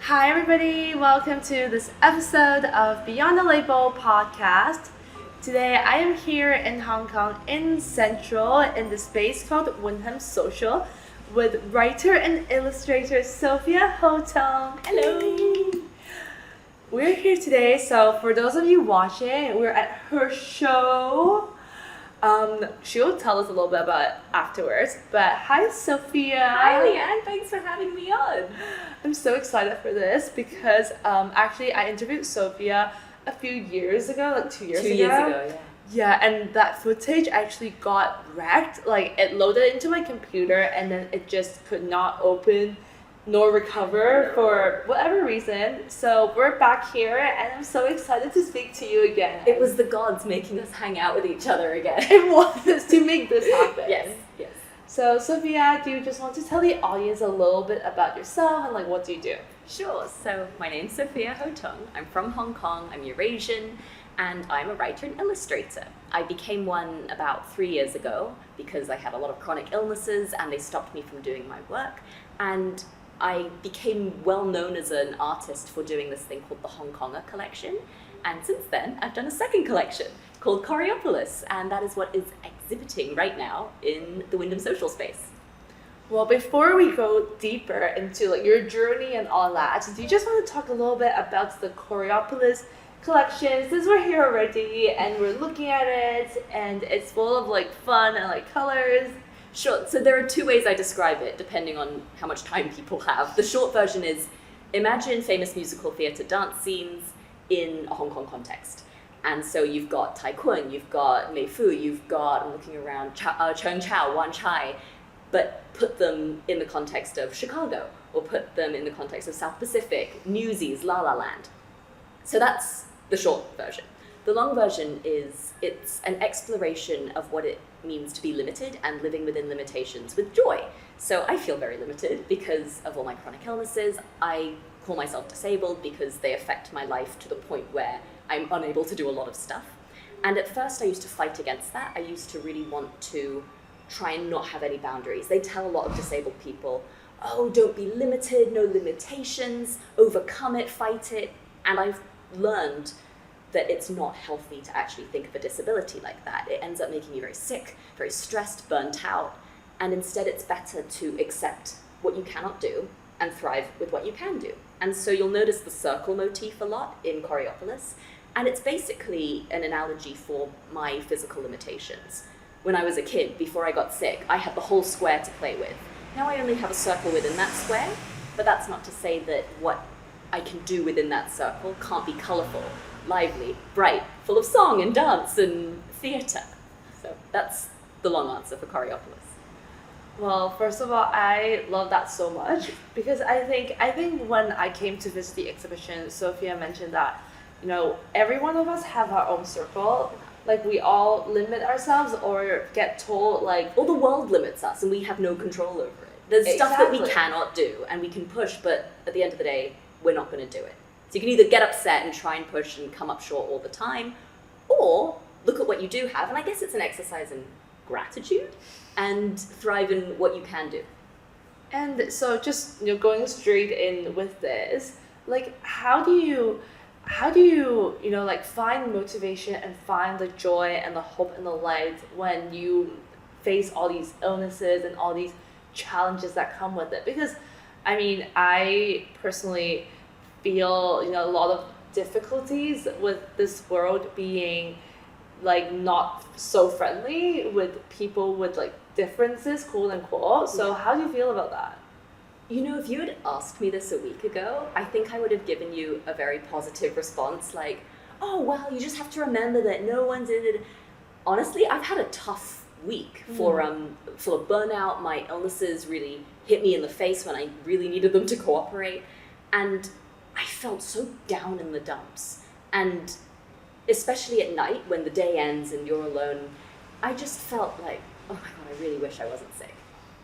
Hi, everybody. Welcome to this episode of Beyond the Label podcast. Today, I am here in Hong Kong in Central in the space called Wyndham Social with writer and illustrator Sophia Hotung. Hello. We're here today, so for those of you watching, we're at her show. She'll tell us a little bit about it afterwards. But hi, Sophia. Hi, Leanne. Thanks for having me on. I'm so excited for this because actually I interviewed Sophia a few years ago, like 2 years ago. 2 years ago, yeah. Yeah, and that footage actually got wrecked. Like it loaded into my computer and then it just could not open nor recover for whatever reason. So we're back here and I'm so excited to speak to you again. It was the gods making us hang out with each other again. It was to make this happen. Yes. So Sophia, do you just want to tell the audience a little bit about yourself and like what do you do? Sure. So my name's Sophia Hotung. I'm from Hong Kong. I'm Eurasian, and I'm a writer and illustrator. I became one about 3 years ago because I had a lot of chronic illnesses and they stopped me from doing my work. And I became well known as an artist for doing this thing called the Hong Konger collection. And since then, I've done a second collection called Choreopolis, and that is what is exhibiting right now in the Wyndham Social space. Well, before we go deeper into like your journey and all that, do you just want to talk a little bit about the Choreopolis collection? Since we're here already and we're looking at it and it's full of like fun and like colors. Sure. So there are two ways I describe it, depending on how much time people have. The short version is, imagine famous musical theatre dance scenes in a Hong Kong context. And so you've got Tai Kun, you've got Mei Fu, you've got, I'm looking around, Cheng Chao, Wan Chai, but put them in the context of Chicago, or put them in the context of South Pacific, Newsies, La La Land. So that's the short version. The long version is, it's an exploration of what it means to be limited and living within limitations with joy. So I feel very limited because of all my chronic illnesses. I call myself disabled because they affect my life to the point where I'm unable to do a lot of stuff. And at first I used to fight against that. I used to really want to try and not have any boundaries. They tell a lot of disabled people, oh, don't be limited, no limitations, overcome it, fight it. And I've learned that it's not healthy to actually think of a disability like that. It ends up making you very sick, very stressed, burnt out. And instead it's better to accept what you cannot do and thrive with what you can do. And so you'll notice the circle motif a lot in Choreopolis. And it's basically an analogy for my physical limitations. When I was a kid, before I got sick, I had the whole square to play with. Now I only have a circle within that square, but that's not to say that what I can do within that circle can't be colourful, lively, bright, full of song and dance and theatre. So that's the long answer for Choreopolis. Well, first of all, I love that so much because I think when I came to visit the exhibition, Sophia mentioned that, you know, every one of us have our own circle. Like we all limit ourselves or get told like, or the world limits us and we have no control over it. There's stuff that we cannot do and we can push, but at the end of the day, we're not going to do it. So you can either get upset and try and push and come up short all the time, or look at what you do have, and I guess it's an exercise in gratitude and thrive in what you can do. And so just, you know, going straight in with this, like how do you you know, like find motivation and find the joy and the hope and the light when you face all these illnesses and all these challenges that come with it? Because I mean, I personally feel, you know, a lot of difficulties with this world being like not so friendly with people with like differences, quote unquote. So how do you feel about that? You know, if you had asked me this a week ago, I think I would have given you a very positive response, like, oh, well, you just have to remember that no one did it. Honestly, I've had a tough week full of burnout. My illnesses really hit me in the face when I really needed them to cooperate. And I felt so down in the dumps. And especially at night when the day ends and you're alone, I just felt like, oh my God, I really wish I wasn't sick.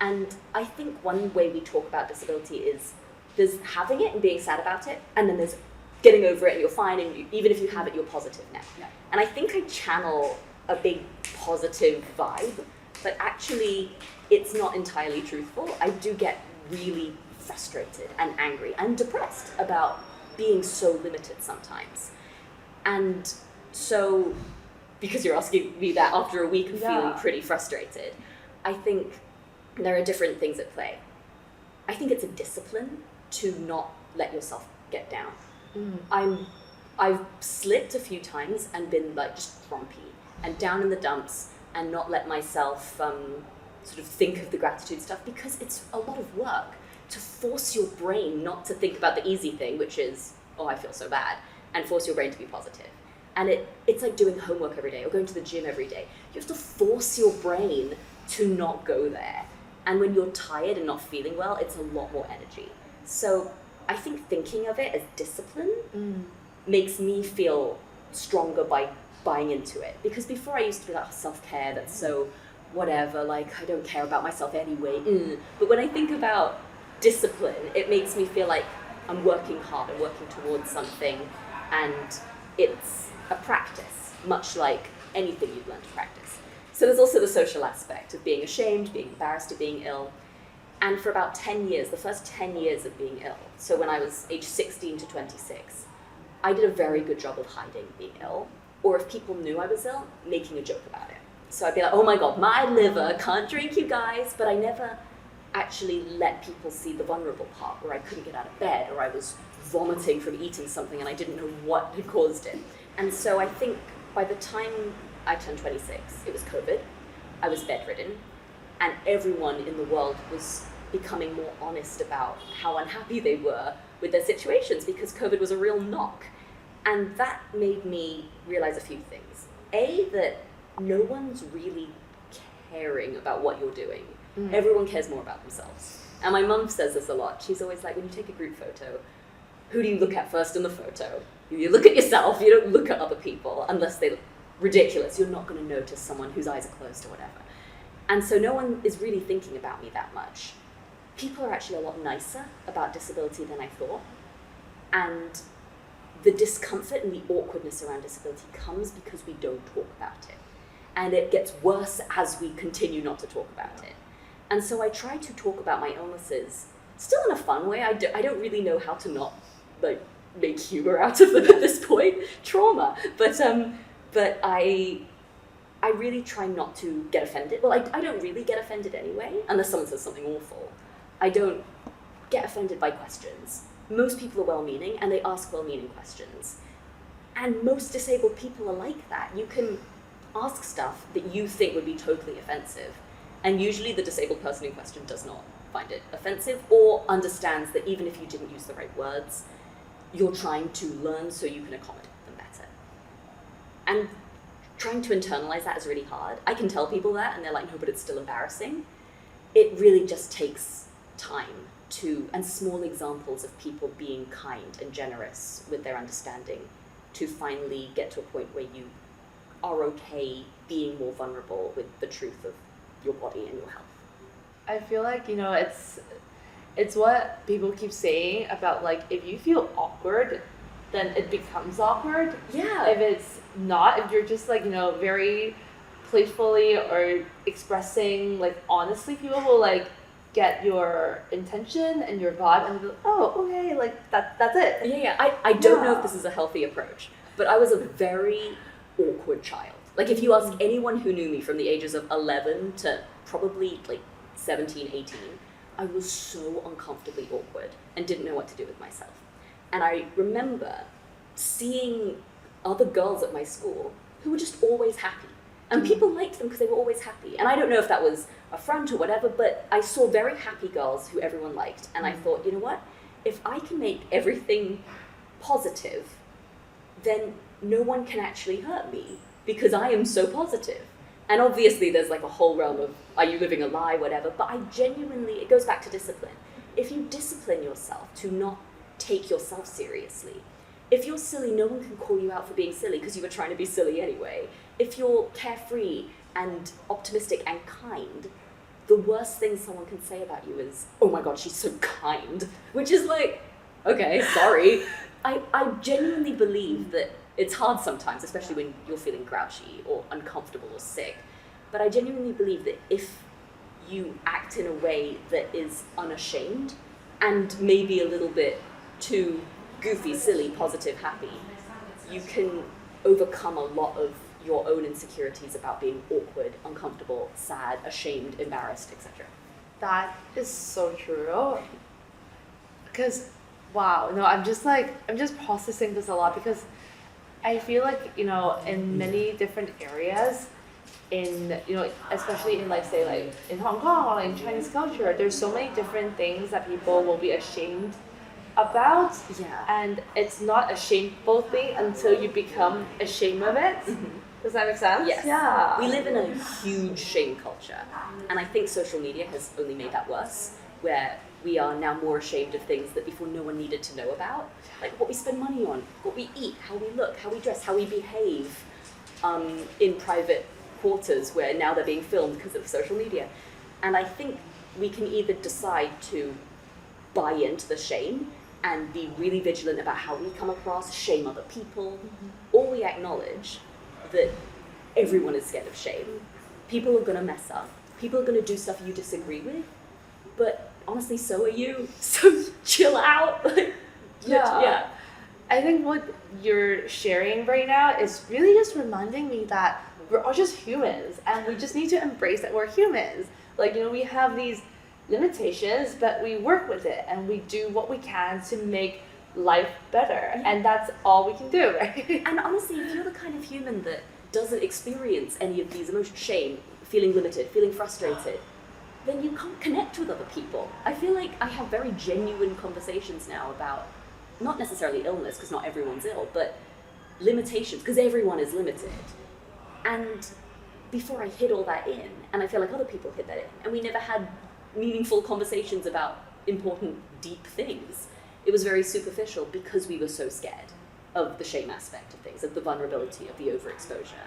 And I think one way we talk about disability is there's having it and being sad about it, and then there's getting over it and you're fine, and even if you have it, you're positive now. Yeah. And I think I channel a big positive vibe, but actually it's not entirely truthful. I do get really frustrated and angry and depressed about being so limited sometimes. And so, because you're asking me that after a week of feeling pretty frustrated, I think there are different things at play. I think it's a discipline to not let yourself get down. I've slipped a few times and been like just grumpy and down in the dumps and not let myself sort of think of the gratitude stuff, because it's a lot of work to force your brain not to think about the easy thing, which is, oh, I feel so bad, and force your brain to be positive. And it's like doing homework every day or going to the gym every day. You have to force your brain to not go there. And when you're tired and not feeling well, it's a lot more energy. So I think thinking of it as discipline makes me feel stronger by buying into it. Because before I used to be like, oh, self-care, that's so whatever, like I don't care about myself anyway. But when I think about discipline, it makes me feel like I'm working hard and working towards something, and it's a practice, much like anything you've learned to practice. So there's also the social aspect of being ashamed, being embarrassed of being ill. And for about 10 years, the first 10 years of being ill, so when I was age 16 to 26, I did a very good job of hiding being ill, or if people knew I was ill, making a joke about it. So I'd be like, oh my God, my liver, can't drink, you guys. But I never actually let people see the vulnerable part where I couldn't get out of bed, or I was vomiting from eating something and I didn't know what had caused it. And so I think by the time I turned 26, it was COVID, I was bedridden, and everyone in the world was becoming more honest about how unhappy they were with their situations, because COVID was a real knock. And that made me realize a few things. A, that no one's really caring about what you're doing. Everyone cares more about themselves. And my mum says this a lot. She's always like, when you take a group photo, who do you look at first in the photo? You look at yourself, you don't look at other people unless they look ridiculous. You're not going to notice someone whose eyes are closed or whatever. And so no one is really thinking about me that much. People are actually a lot nicer about disability than I thought. And the discomfort and the awkwardness around disability comes because we don't talk about it. And it gets worse as we continue not to talk about it. And so I try to talk about my illnesses, still in a fun way. I don't really know how to not like make humor out of them at this point, trauma. But I really try not to get offended. Well, I don't really get offended anyway, unless someone says something awful. I don't get offended by questions. Most people are well-meaning, and they ask well-meaning questions. And most disabled people are like that. You can ask stuff that you think would be totally offensive, and usually the disabled person in question does not find it offensive, or understands that even if you didn't use the right words, you're trying to learn so you can accommodate them better. And trying to internalize that is really hard. I can tell people that, and they're like, no, but it's still embarrassing. It really just takes time and small examples of people being kind and generous with their understanding to finally get to a point where you are okay being more vulnerable with the truth of your body and your health. I feel like, it's what people keep saying about, like, if you feel awkward, then it becomes awkward. Yeah. If it's not, if you're just, like, very playfully or expressing, like, honestly, people will, like, get your intention and your vibe and be like, oh, okay, like, that's it. Yeah. I don't know if this is a healthy approach, but I was a very awkward child. Like, if you ask anyone who knew me from the ages of 11 to probably, like, 17, 18, I was so uncomfortably awkward and didn't know what to do with myself. And I remember seeing other girls at my school who were just always happy. And people liked them because they were always happy. And I don't know if that was a front or whatever, but I saw very happy girls who everyone liked. And I thought, you know what? If I can make everything positive, then no one can actually hurt me because I am so positive. And obviously there's like a whole realm of, are you living a lie, whatever, but I genuinely, it goes back to discipline. If you discipline yourself to not take yourself seriously, if you're silly, no one can call you out for being silly because you were trying to be silly anyway. If you're carefree and optimistic and kind, the worst thing someone can say about you is, oh my God, she's so kind, which is like, okay, sorry. I genuinely believe that it's hard sometimes, especially when you're feeling grouchy or uncomfortable or sick. But I genuinely believe that if you act in a way that is unashamed and maybe a little bit too goofy, silly, positive, happy, you can overcome a lot of your own insecurities about being awkward, uncomfortable, sad, ashamed, embarrassed, etc. That is so true. Because, wow, no, I'm just processing this a lot because I feel like, in many different areas, especially in like, say, like in Hong Kong or like in Chinese culture, there's so many different things that people will be ashamed about. Yeah. And it's not a shameful thing until you become ashamed of it. Does that make sense? Yes. Yeah. We live in a huge shame culture, and I think social media has only made that worse, where we are now more ashamed of things that before no one needed to know about, like what we spend money on, what we eat, how we look, how we dress, how we behave in private quarters where now they're being filmed because of social media. And I think we can either decide to buy into the shame and be really vigilant about how we come across, shame other people, or we acknowledge that everyone is scared of shame. People are gonna mess up. People are gonna do stuff you disagree with, but honestly, so are you. So chill out. Yeah. I think what you're sharing right now is really just reminding me that we're all just humans and we just need to embrace that we're humans. Like, we have these limitations, but we work with it and we do what we can to make life better. Yeah. And that's all we can do, right? And honestly, if you're the kind of human that doesn't experience any of these emotions, shame, feeling limited, feeling frustrated, then you can't connect with other people. I feel like I have very genuine conversations now about not necessarily illness, because not everyone's ill, but limitations, because everyone is limited. And before I hid all that in, and I feel like other people hid that in, and we never had meaningful conversations about important, deep things. It was very superficial because we were so scared of the shame aspect of things, of the vulnerability, of the overexposure,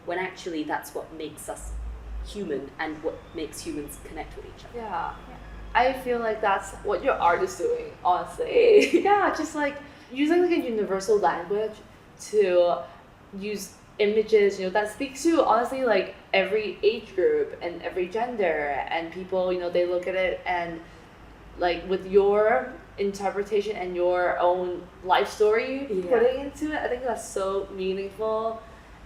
when actually that's what makes us human and what makes humans connect with each other. Yeah. I feel like that's what your art is doing, honestly. Yeah, just like using like a universal language to use images, that speaks to honestly like every age group and every gender, and people, they look at it and like with your interpretation and your own life story putting into it, I think that's so meaningful.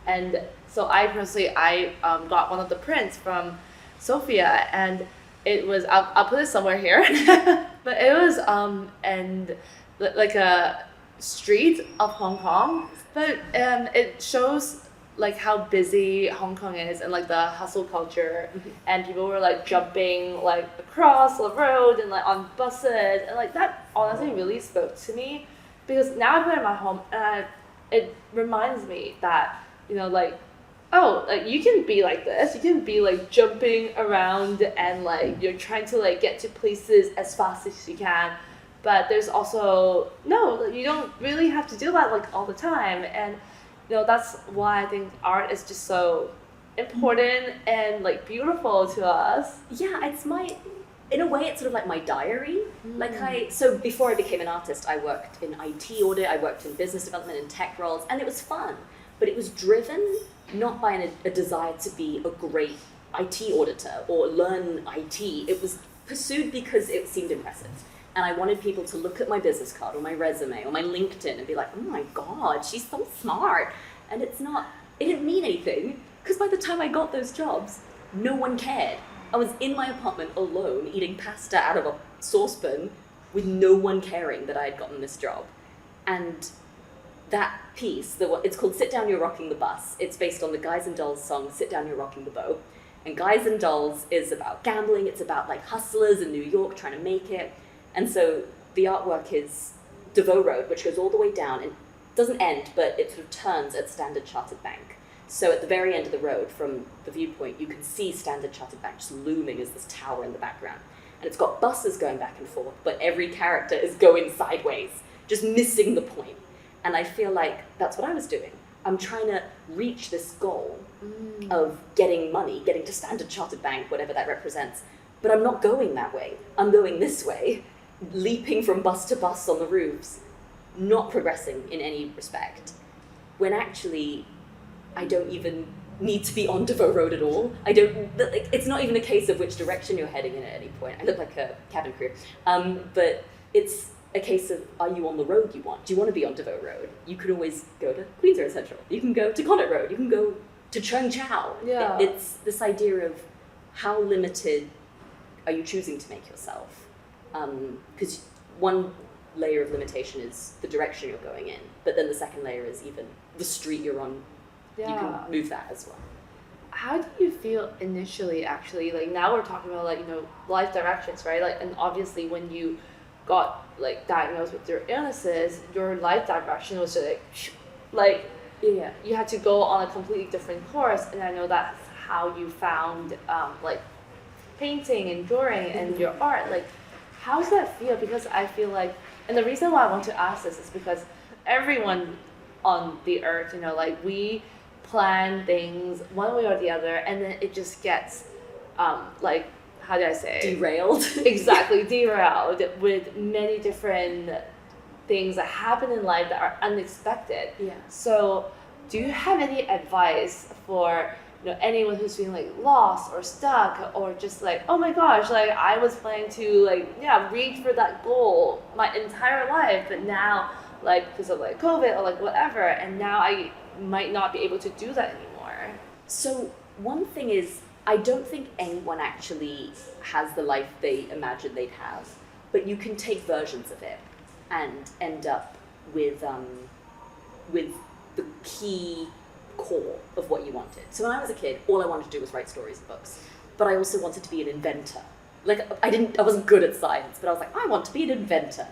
And so I personally, got one of the prints from Sophia, and it was, I'll put it somewhere here, but it was and like a street of Hong Kong, but it shows like how busy Hong Kong is and like the hustle culture, and people were like jumping like across the road and like on buses, and like that honestly really spoke to me, because now I put it in my home and it reminds me that like, oh, like you can be like this, you can be like jumping around and like you're trying to like get to places as fast as you can, but there's also you don't really have to do that like all the time. And that's why I think art is just so important and like beautiful to us. Yeah, in a way it's sort of like my diary. So before I became an artist, I worked in IT audit, I worked in business development and tech roles, and it was fun, but it was driven not by a desire to be a great IT auditor or learn IT. It was pursued because it seemed impressive. And I wanted people to look at my business card or my resume or my LinkedIn and be like, oh my God, she's so smart. And it didn't mean anything, because by the time I got those jobs, no one cared. I was in my apartment alone eating pasta out of a saucepan with no one caring that I had gotten this job. And that piece, it's called Sit Down, You're Rocking the Bus. It's based on the Guys and Dolls song, Sit Down, You're Rocking the Boat. And Guys and Dolls is about gambling. It's about like hustlers in New York trying to make it. And so the artwork is Devoe Road, which goes all the way down and doesn't end, but it sort of turns at Standard Chartered Bank. So at the very end of the road, from the viewpoint, you can see Standard Chartered Bank just looming as this tower in the background. And it's got buses going back and forth, but every character is going sideways, just missing the point. And I feel like that's what I was doing. I'm trying to reach this goal of getting money, getting to Standard Chartered Bank, whatever that represents. But I'm not going that way. I'm going this way, leaping from bus to bus on the roofs, not progressing in any respect, when actually I don't even need to be on Devoe Road at all. It's not even a case of which direction you're heading in at any point. I look like a cabin crew. But it's a case of, are you on the road you want? Do you want to be on Devoe Road? You can always go to Queens Road Central. You can go to Connaught Road. You can go to Cheung Chau. Yeah. It's this idea of how limited are you choosing to make yourself? Because one layer of limitation is the direction you're going in, but then the second layer is even the street you're on. Yeah. You can move that as well. How do you feel initially, actually? Like, now we're talking about, like, you know, life directions, right? Like, and obviously when you got, like, diagnosed with your illnesses, your life direction was like Yeah. you had to go on a completely different course. And I know that's how you found, like, painting and drawing and your art. Like, how does that feel? Because I feel like, and the reason why I want to ask this is because everyone on the earth, you know, like, we plan things one way or the other, and then it just gets, like, how do I say? Derailed. Exactly, derailed with many different things that happen in life that are unexpected. Yeah. So, do you have any advice for, you know, anyone who's feeling like lost or stuck, or just like, oh my gosh, like, I was planning to, like, yeah, reach for that goal my entire life, but now, like, because of, like, COVID or, like, whatever, and now I might not be able to do that anymore. So one thing is, I don't think anyone actually has the life they imagine they'd have, but you can take versions of it and end up with the key core of what you wanted. So when I was a kid, all I wanted to do was write stories and books, but I also wanted to be an inventor. Like, I wasn't good at science, but I was like, I want to be an inventor.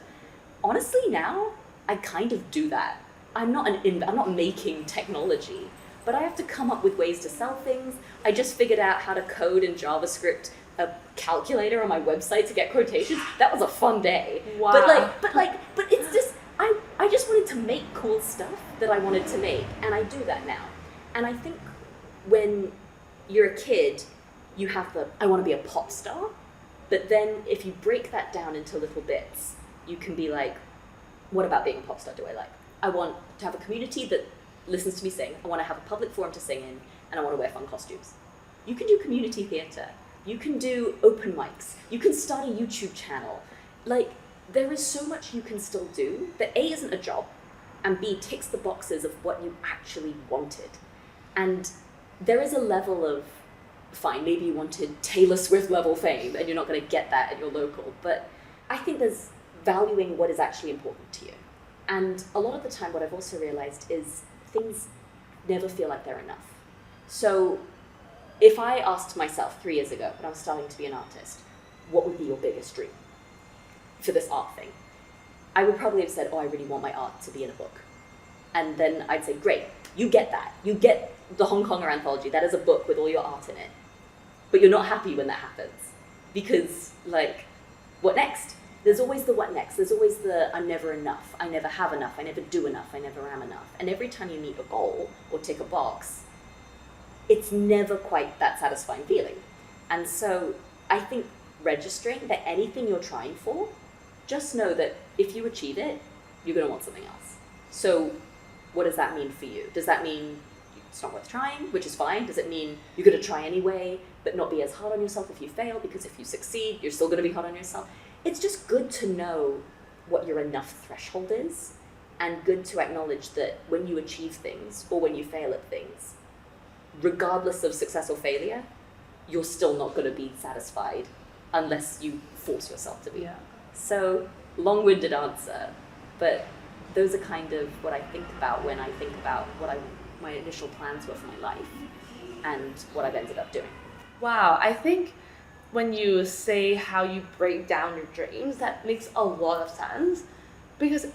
Honestly, now I kind of do that. I'm not making technology, but I have to come up with ways to sell things. I just figured out how to code in JavaScript a calculator on my website to get quotations. That was a fun day. Wow. But it's just, I just wanted to make cool stuff that I wanted to make, and I do that now. And I think when you're a kid, you have I want to be a pop star, but then if you break that down into little bits, you can be like, what about being a pop star do I like? I want to have a community that listens to me sing. I want to have a public forum to sing in, and I want to wear fun costumes. You can do community theatre. You can do open mics. You can start a YouTube channel. Like, there is so much you can still do that A, isn't a job, and B, ticks the boxes of what you actually wanted. And there is a level of, fine, maybe you wanted Taylor Swift level fame, and you're not going to get that at your local, but I think there's valuing what is actually important to you. And a lot of the time, what I've also realized is things never feel like they're enough. So if I asked myself 3 years ago, when I was starting to be an artist, what would be your biggest dream for this art thing? I would probably have said, oh, I really want my art to be in a book. And then I'd say, great, you get that. You get the Hong Konger anthology. That is a book with all your art in it. But you're not happy when that happens. Because, like, what next? There's always the what next. There's always the I'm never enough. I never have enough. I never do enough. I never am enough. And every time you meet a goal or tick a box, it's never quite that satisfying feeling. And so I think registering that anything you're trying for, just know that if you achieve it, you're going to want something else. So what does that mean for you? Does that mean it's not worth trying, which is fine? Does it mean you're going to try anyway, but not be as hard on yourself if you fail? Because if you succeed, you're still going to be hard on yourself. It's just good to know what your enough threshold is, and good to acknowledge that when you achieve things or when you fail at things, regardless of success or failure, you're still not going to be satisfied unless you force yourself to be. Yeah. So, long-winded answer, but those are kind of what I think about when I think about what my initial plans were for my life and what I've ended up doing. Wow, I think when you say how you break down your dreams, that makes a lot of sense, because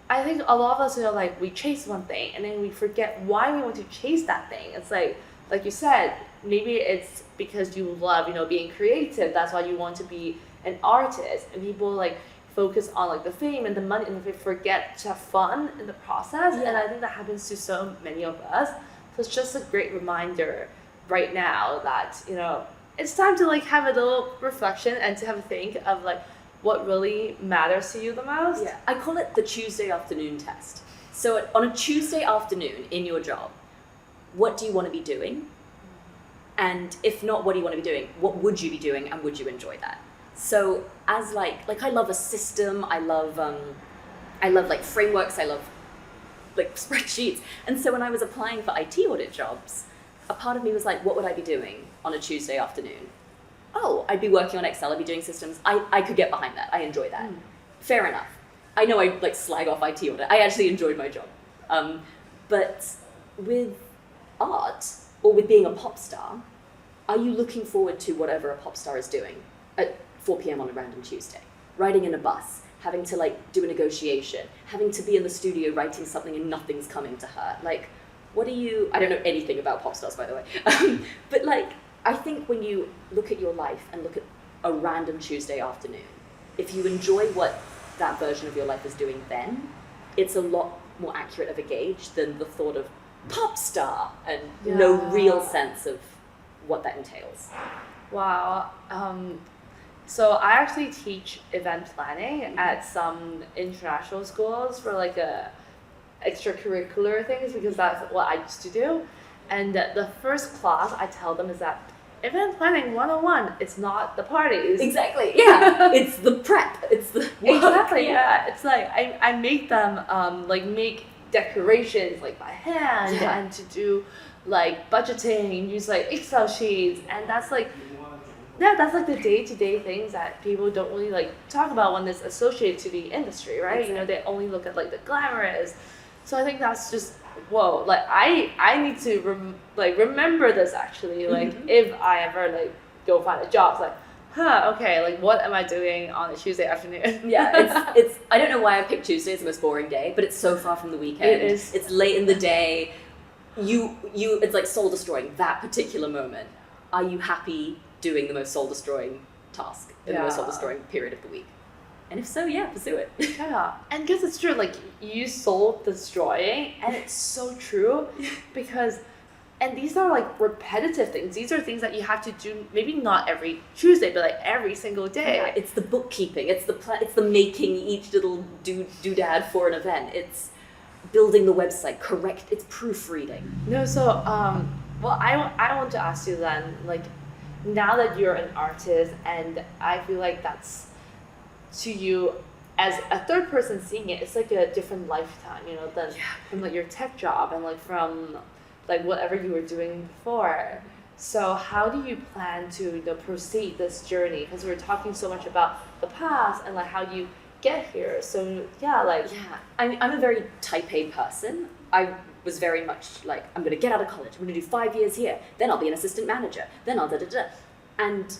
I think a lot of us, you know, like, we chase one thing and then we forget why we want to chase that thing. It's like you said, maybe it's because you love, you know, being creative. That's why you want to be an artist. And people, like, focus on, like, the fame and the money, and they forget to have fun in the process. Yeah. And I think that happens to so many of us. So it's just a great reminder right now that, you know, it's time to, like, have a little reflection and to have a think of, like, what really matters to you the most. Yeah, I call it the Tuesday afternoon test. So on a Tuesday afternoon in your job, what do you want to be doing? And if not, what do you want to be doing? What would you be doing, and would you enjoy that? So as like I love a system, I love like frameworks, I love like spreadsheets. And so when I was applying for IT audit jobs, a part of me was like, what would I be doing on a Tuesday afternoon? Oh, I'd be working on Excel, I'd be doing systems. I could get behind that. I enjoy that. Fair enough. I know I like slag off IT audit. I actually enjoyed my job. But with art, or with being a pop star, are you looking forward to whatever a pop star is doing at 4 p.m. on a random Tuesday? Riding in a bus, having to like do a negotiation, having to be in the studio writing something and nothing's coming to her. Like, what do you, I don't know anything about pop stars, by the way, but like, I think when you look at your life and look at a random Tuesday afternoon, if you enjoy what that version of your life is doing then, it's a lot more accurate of a gauge than the thought of pop star and no real sense of what that entails. Wow. So I actually teach event planning at some international schools for like a extracurricular things, because that's what I used to do. And the first class I tell them is that event planning 101, it's not the parties. Exactly. Yeah. It's the prep. It's the work. Exactly. Yeah. It's like I make them like make decorations like by hand and to do like budgeting, use like Excel sheets, and that's like the day-to-day things that people don't really like talk about when it's associated to the industry, right? Exactly. You know, they only look at like the glamorous. So I think that's just whoa. Like I need to remember this actually. Like if I ever like go find a job, it's like okay, like what am I doing on a Tuesday afternoon? Yeah, it's I don't know why I picked Tuesday as the most boring day, but it's so far from the weekend. It is. It's late in the day. You it's like soul destroying that particular moment. Are you happy doing the most soul destroying task in the most soul destroying period of the week? And if so, yeah, pursue it. Yeah, and because it's true, like you soul destroying, and it's so true, because, and these are like repetitive things. These are things that you have to do, maybe not every Tuesday, but like every single day. Yeah, it's the bookkeeping. It's the making each little doodad for an event. It's building the website. Correct. It's proofreading. No, so well, I want to ask you then, like, now that you're an artist, and I feel like that's, to you as a third person seeing it, it's like a different lifetime, you know, than from like your tech job and like from like whatever you were doing before. So how do you plan to, you know, proceed this journey? Because we're talking so much about the past and like how you get here. So I'm a very type A person. I was very much like, I'm going to get out of college, I'm going to do 5 years here, then I'll be an assistant manager, then I'll da-da-da. And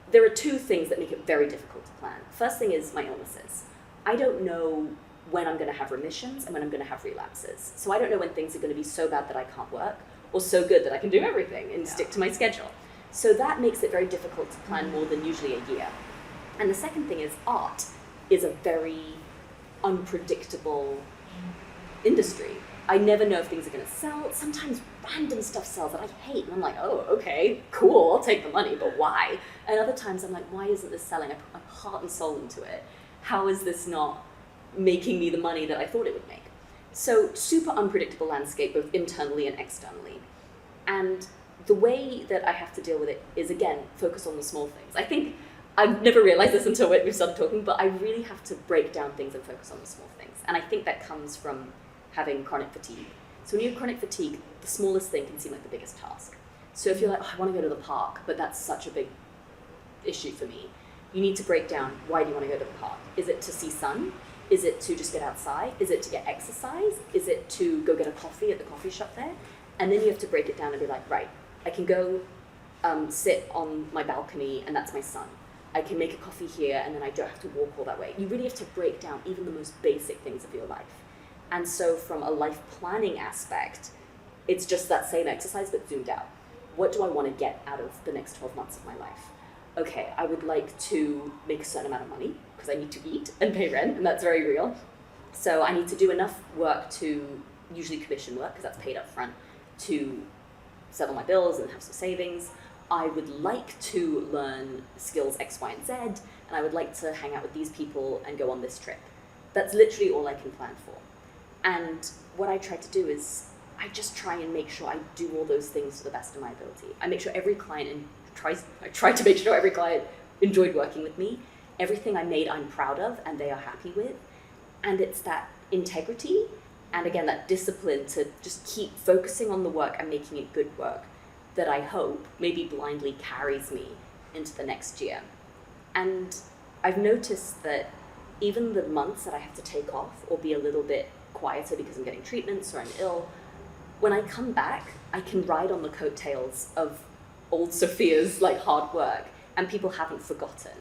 there are two things that make it very difficult to plan. First thing is my illnesses. I don't know when I'm going to have remissions and when I'm going to have relapses. So I don't know when things are going to be so bad that I can't work, or so good that I can do everything and stick to my schedule. So that makes it very difficult to plan more than usually a year. And the second thing is art is a very unpredictable industry. I never know if things are going to sell. Sometimes random stuff sells that I hate, and I'm like, oh, okay, cool, I'll take the money, but why? And other times I'm like, why isn't this selling? I put my heart and soul into it. How is this not making me the money that I thought it would make? So super unpredictable landscape, both internally and externally. And the way that I have to deal with it is, again, focus on the small things. I think I've never realized this until we started talking, but I really have to break down things and focus on the small things. And I think that comes from having chronic fatigue. So when you have chronic fatigue, the smallest thing can seem like the biggest task. So if you're like, oh, I want to go to the park, but that's such a big issue for me, you need to break down, why do you want to go to the park? Is it to see sun? Is it to just get outside? Is it to get exercise? Is it to go get a coffee at the coffee shop there? And then you have to break it down and be like, right, I can go sit on my balcony and that's my sun. I can make a coffee here and then I don't have to walk all that way. You really have to break down even the most basic things of your life. And so from a life planning aspect, it's just that same exercise but zoomed out. What do I want to get out of the next 12 months of my life? Okay, I would like to make a certain amount of money because I need to eat and pay rent, and that's very real. So I need to do enough work to, usually commission work because that's paid up front, to settle my bills and have some savings. I would like to learn skills X, Y, and Z, and I would like to hang out with these people and go on this trip. That's literally all I can plan for. And what I try to do is I just try and make sure I do all those things to the best of my ability. I make sure every client, I try to make sure every client enjoyed working with me. Everything I made, I'm proud of, and they are happy with. And it's that integrity, and again, that discipline to just keep focusing on the work and making it good work that I hope maybe blindly carries me into the next year. And I've noticed that even the months that I have to take off or be a little bit quieter because I'm getting treatments or I'm ill, when I come back, I can ride on the coattails of old Sophia's like hard work, and people haven't forgotten.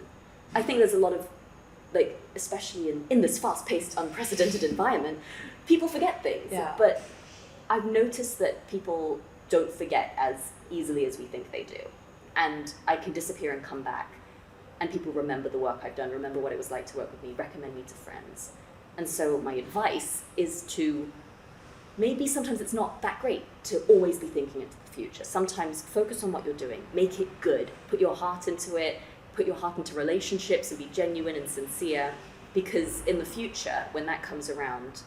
I think there's a lot of, like, especially in this fast-paced, unprecedented environment, people forget things. Yeah. But I've noticed that people don't forget as easily as we think they do. And I can disappear and come back, and people remember the work I've done, remember what it was like to work with me, recommend me to friends. And so my advice is to, maybe sometimes it's not that great to always be thinking into the future. Sometimes focus on what you're doing, make it good, put your heart into it, put your heart into relationships and be genuine and sincere, because in the future, when that comes around,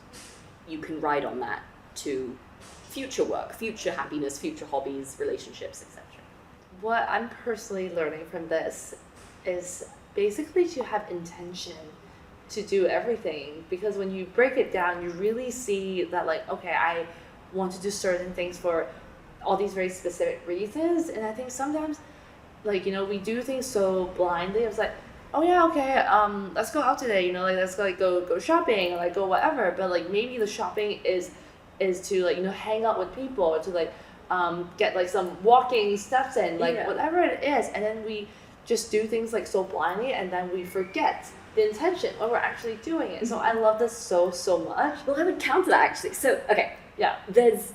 you can ride on that to future work, future happiness, future hobbies, relationships, etc. What I'm personally learning from this is basically to have intention to do everything, because when you break it down, you really see that, like, okay, I want to do certain things for all these very specific reasons. And I think sometimes, like, you know, we do things so blindly. It's like, oh yeah, okay, let's go out today, you know, like, let's go shopping, or like go whatever. But like maybe the shopping is to, like, you know, hang out with people, or to like get like some walking steps in, like, Yeah. whatever it is. And then we just do things like so blindly, and then we forget the intention when we're actually doing it. So I love this so much. Well, I would counter that actually. So, okay, Yeah. there's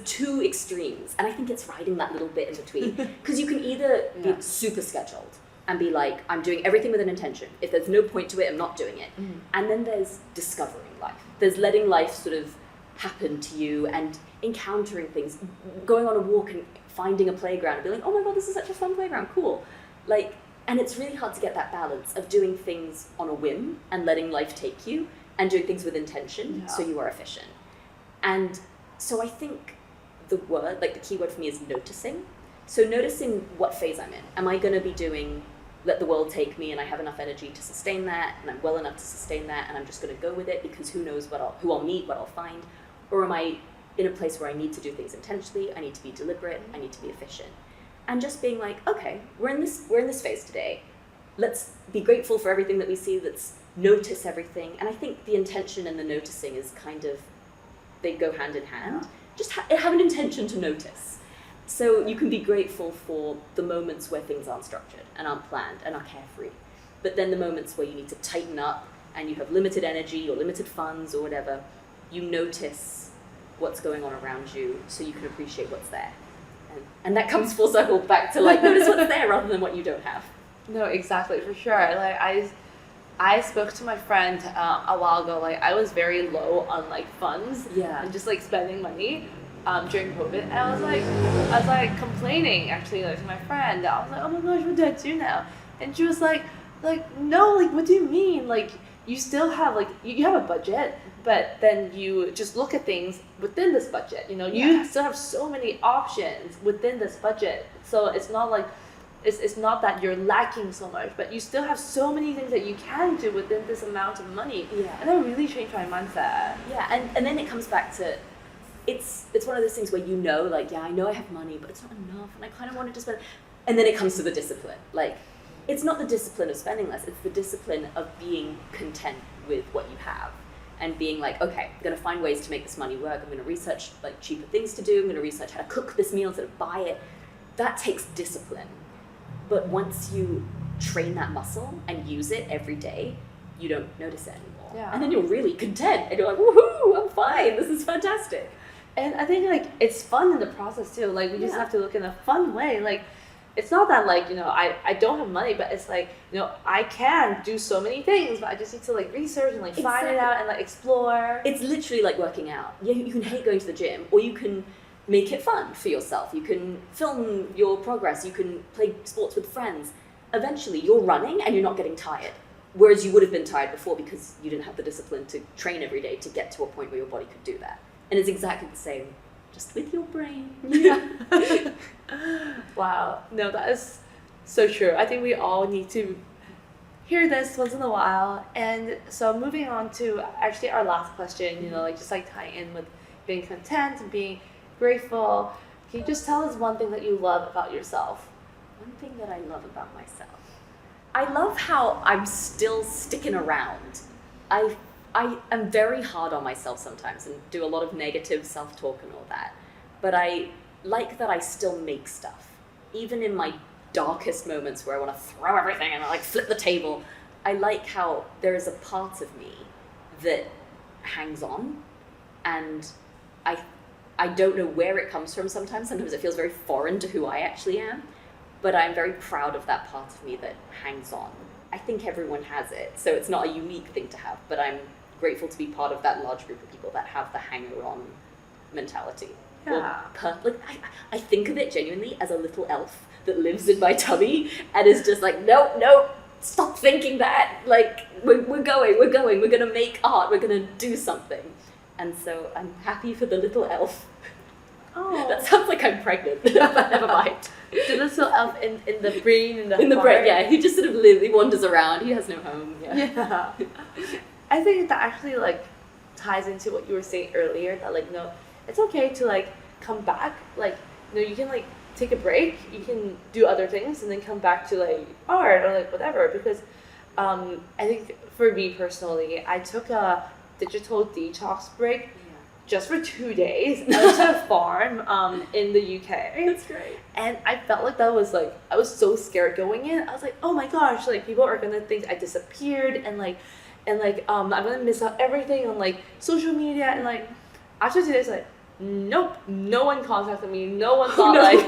two extremes, and I think it's riding that little bit in between. Because you can either Yeah. be super scheduled and be like, I'm doing everything with an intention. If there's no point to it, I'm not doing it. Mhm. And then there's discovering life. There's letting life sort of happen to you and encountering things, going on a walk and finding a playground and being like, oh my god, this is such a fun playground, cool. Like, and it's really hard to get that balance of doing things on a whim and letting life take you, and doing things with intention, Yeah. so you are efficient. And so I think the word, like the key word for me is noticing. So noticing what phase I'm in. Am I going to be doing let the world take me and I have enough energy to sustain that, and I'm well enough to sustain that, and I'm just going to go with it because who knows who I'll meet, what I'll find? Or am I in a place where I need to do things intentionally, I need to be deliberate, I need to be efficient? And just being like, okay, we're in this phase today. Let's be grateful for everything that we see. Let's notice everything. And I think the intention and the noticing is kind of, they go hand in hand. Just have an intention to notice. So you can be grateful for the moments where things aren't structured and aren't planned and are carefree. But then the moments where you need to tighten up and you have limited energy or limited funds or whatever, you notice what's going on around you so you can appreciate what's there. And that comes full circle back to, like, notice what's there rather than what you don't have. No, exactly, for sure. Like I spoke to my friend a while ago. Like, I was very low on like funds, Yeah. and just like spending money during COVID. And I was like complaining actually, like, to my friend. I was like, oh my gosh, what do I do now? And she was like no, like, what do you mean? Like, you still have, like, you have a budget, but then you just look at things within this budget. You know, you still have so many options within this budget. So it's not like, it's not that you're lacking so much, but you still have so many things that you can do within this amount of money. Yeah. And that really changed my mindset. Yeah, and then it comes back to, it's one of those things where, you know, like, yeah, I know I have money, but it's not enough, and I kind of wanted to spend. And then it comes to the discipline. Like, it's not the discipline of spending less, it's the discipline of being content with what you have. And being like, okay, I'm going to find ways to make this money work. I'm going to research, like, cheaper things to do. I'm going to research how to cook this meal instead of buy it. That takes discipline. But once you train that muscle and use it every day, you don't notice it anymore. Yeah. And then you're really content. And you're like, woohoo, I'm fine. This is fantastic. And I think, like, it's fun in the process too. Like, we just Yeah. have to look in a fun way. Like, it's not that, like, you know, I don't have money, but it's like, you know, I can do so many things, but I just need to, like, research and, like, find it Exactly. out and, like, explore. It's literally like working out. Yeah, you can hate going to the gym, or you can make it fun for yourself. You can film your progress. You can play sports with friends. Eventually, you're running and you're not getting tired. Whereas you would have been tired before because you didn't have the discipline to train every day to get to a point where your body could do that. And it's exactly the same, just with your brain. Yeah. Wow. No, So true. I think we all need to hear this once in a while. And so moving on to actually our last question, like just like tying in with being content and being grateful. Can you just tell us one thing that you love about yourself? One thing that I love about myself. I love how I'm still sticking around. I am very hard on myself sometimes and do a lot of negative self-talk and all that. But I like that I still make stuff. Even in my darkest moments where I want to throw everything and I like flip the table, I like how there is a part of me that hangs on, and I don't know where it comes from sometimes. Sometimes it feels very foreign to who I actually am, but I'm very proud of that part of me that hangs on. I think everyone has it, so it's not a unique thing to have, but I'm grateful to be part of that large group of people that have the hanger-on mentality. Yeah. I think of it genuinely as a little elf that lives in my tummy and is just like, no, stop thinking that. Like, we're gonna make art, we're gonna do something. And so I'm happy for the little elf. Oh. That sounds like I'm pregnant, but never mind. The little elf in the brain, in the In the heart. brain, yeah. He just sort of lives, he wanders around, he has no home. Yeah. I think that actually like ties into what you were saying earlier, that like, no, it's okay to like come back. Like, you can like take a break, you can do other things and then come back to like art or like whatever, because I think for me personally, I took a digital detox break just for 2 days. I went to a farm in the UK. That's great. And I felt like that was like, I was so scared going in. I was like, oh my gosh, like people are gonna think I disappeared, and I'm gonna miss out everything on like social media. And like after 2 days, like, nope, no one contacted me, no one thought like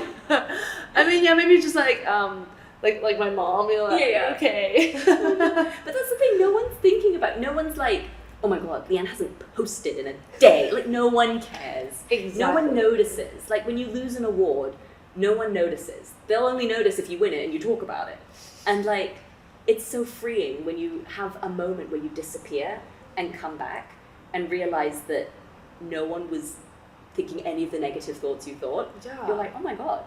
I mean, yeah, maybe just like my mom, like, okay. But that's the thing, no one's thinking about, no one's like, oh my god, Leanne hasn't posted in a day. Like, no one cares. Exactly. No one notices. Like, when you lose an award, no one notices. They'll only notice if you win it and you talk about it. And like, it's so freeing when you have a moment where you disappear and come back and realize that no one was thinking any of the negative thoughts you thought. Yeah. You're like, oh my god,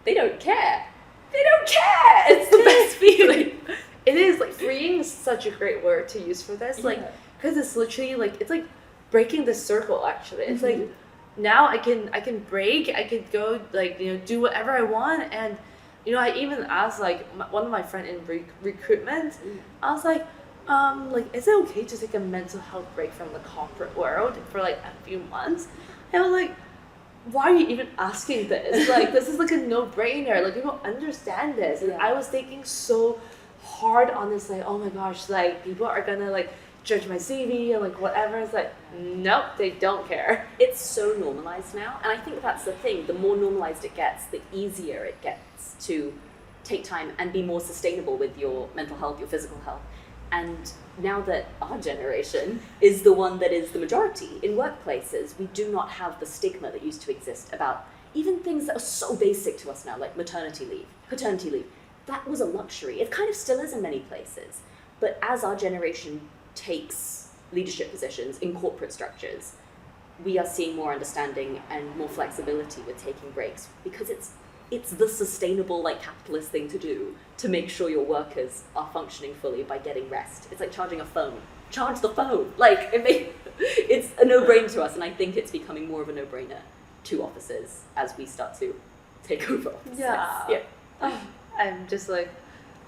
they don't care. They don't care. It's the best feeling. It is, like, freeing is such a great word to use for this, like, because it's literally like, it's like breaking the circle. Actually, it's like now I can break, I can go like do whatever I want. And I even asked like one of my friends in recruitment, I was like, is it okay to take a mental health break from the corporate world for like a few months? And I was like, why are you even asking this? Like, this is like a no-brainer. Like, people understand this. And I was thinking so hard on this, like, oh my gosh, like people are gonna like judge my CV and like whatever. It's like, nope, they don't care. It's so normalized now, and I think that's the thing. The more normalized it gets, the easier it gets to take time and be more sustainable with your mental health, your physical health. And now that our generation is the one that is the majority in workplaces, we do not have the stigma that used to exist about even things that are so basic to us now, like maternity leave, paternity leave. That was a luxury. It kind of still is in many places. But as our generation takes leadership positions in corporate structures, we are seeing more understanding and more flexibility with taking breaks, because it's the sustainable, like, capitalist thing to do, to make sure your workers are functioning fully by getting rest. It's like charging a phone. Charge the phone. Like, it's a no-brainer to us, and I think it's becoming more of a no-brainer to offices as we start to take over offices. Yeah. I'm just like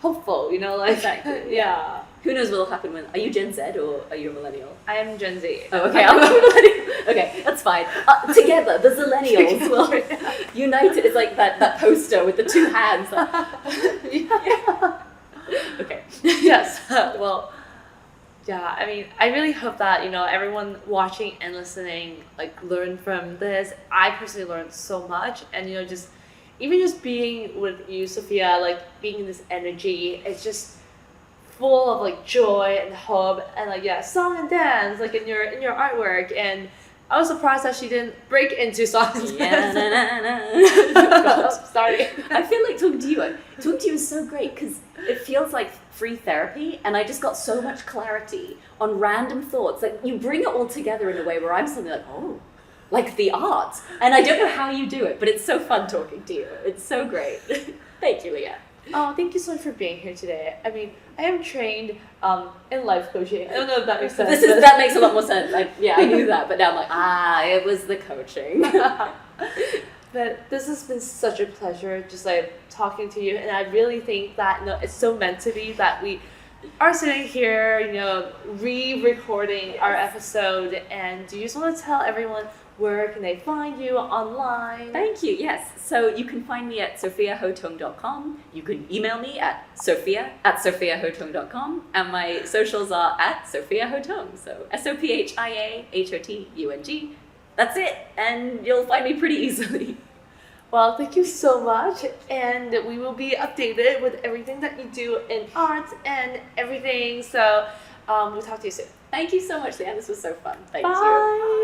hopeful, like exactly. Yeah. Who knows what'll happen when? Are you Gen Z or are you a millennial? I am Gen Z. Oh, okay. I'm a millennial. Okay, that's fine. Together, the Zillennials will unite. It's like that poster with the two hands. Yeah. Okay. Yes. Well, yeah. I mean, I really hope that everyone watching and listening like learn from this. I personally learned so much, and just even just being with you, Sophia, like being in this energy, it's just full of like joy and hope and like song and dance like in your artwork. And I was surprised that she didn't break into song and dance. Sorry. I feel like talking to you is so great because it feels like free therapy, and I just got so much clarity on random thoughts. Like, you bring it all together in a way where I'm suddenly like, oh, like the art. And I don't know how you do it, but it's so fun talking to you. It's so great. Thank you, Leah. Oh, thank you so much for being here today. I mean, I am trained in life coaching. I don't know if that makes sense. That makes a lot more sense. I knew that, but now I'm like, it was the coaching. But this has been such a pleasure, just like talking to you, and I really think that it's so meant to be that we are sitting here, re-recording our episode. And do you just want to tell everyone where can they find you online? Thank you. Yes. So you can find me at sophiahotung.com. You can email me at sophia@sophiahotung.com, and my socials are at Sophia Hotung. So SOPHIAHOTUNG. That's it, and you'll find me pretty easily. Well, thank you so much, and we will be updated with everything that you do in art and everything. So we'll talk to you soon. Thank you so much, Leanne. This was so fun. Thank you. Bye.